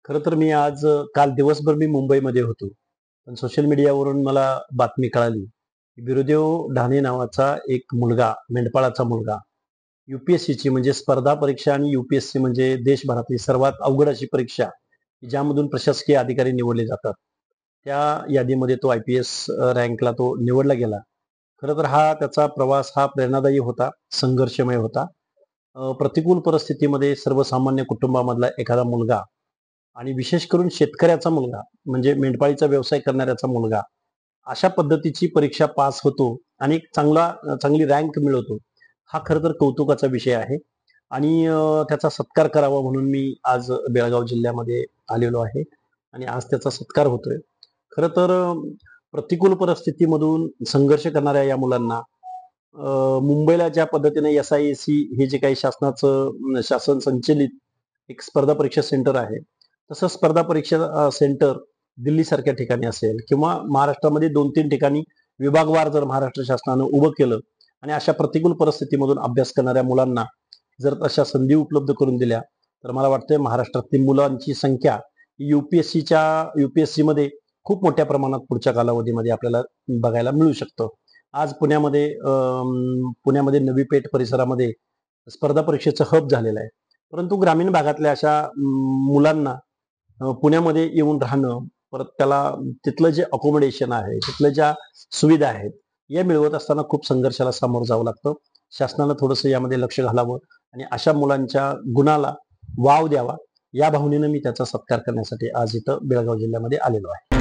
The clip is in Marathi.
खरं तर मी आज काल दिवसभर मी मुंबईमध्ये होतो. पण सोशल मीडियावरून मला बातमी कळाली. बिरुदेव ढाणे नावाचा एक मुलगा, मेंढपाळाचा मुलगा, ची म्हणजे स्पर्धा परीक्षा आणि यूपीएससी म्हणजे देशभरातली सर्वात अवघड अशी परीक्षा, ज्यामधून प्रशासकीय अधिकारी निवडले जातात. त्या यादीमध्ये तो आय-पी-एस रँकला तो निवडला गेला. खरं तर हा त्याचा प्रवास हा प्रेरणादायी होता, संघर्षमय होता. प्रतिकूल परिस्थितीमध्ये सर्वसामान्य कुटुंबामधला एखादा मुलगा आणि विशेष करून शेतकऱ्याचा मुलगा म्हणजे मेंढपाळीचा व्यवसाय करणाऱ्याचा मुलगा अशा पद्धतीची परीक्षा पास होतो आणि एक चांगली रँक मिळवतो. हा खरं तर कौतुकाचा विषय आहे आणि त्याचा सत्कार करावा म्हणून मी आज बेळगाव जिल्ह्यामध्ये आलेलो आहे आणि आज त्याचा सत्कार होतोय. खरं तर प्रतिकूल परिस्थितीमधून संघर्ष करणाऱ्या या मुलांना मुंबईला ज्या पद्धतीने एस-आय-ए-सी हे जे काही शासन संचलित एक स्पर्धा परीक्षा सेंटर आहे, तसं स्पर्धा परीक्षा सेंटर दिल्लीसारख्या ठिकाणी असेल किंवा महाराष्ट्रामध्ये 2-3 ठिकाणी विभागवार जर महाराष्ट्र शासनानं उभं केलं आणि अशा प्रतिकूल परिस्थितीमधून अभ्यास करणाऱ्या मुलांना जर तशा संधी उपलब्ध करून दिल्या, तर मला वाटतंय महाराष्ट्रातील मुलांची संख्या यूपीएससीमध्ये खूप मोठ्या प्रमाणात पुढच्या कालावधीमध्ये आपल्याला बघायला मिळू शकतं. आज पुण्यामध्ये नवी पेठ परिसरामध्ये स्पर्धा परीक्षेचं हब झालेलं आहे. परंतु ग्रामीण भागातल्या अशा मुलांना पुण्यामध्ये येऊन राहणं, परत त्याला तिथलं जे अकोमोडेशन आहे, तिथल्या ज्या सुविधा आहेत, या मिळवत असताना खूप संघर्षाला सामोरं जावं लागतं. शासनानं थोडंसं यामध्ये लक्ष घालावं आणि अशा मुलांच्या गुणाला वाव द्यावा, या भावनेनं मी त्याचा सत्कार करण्यासाठी आज इथं बेळगाव जिल्ह्यामध्ये आलेलो आहे.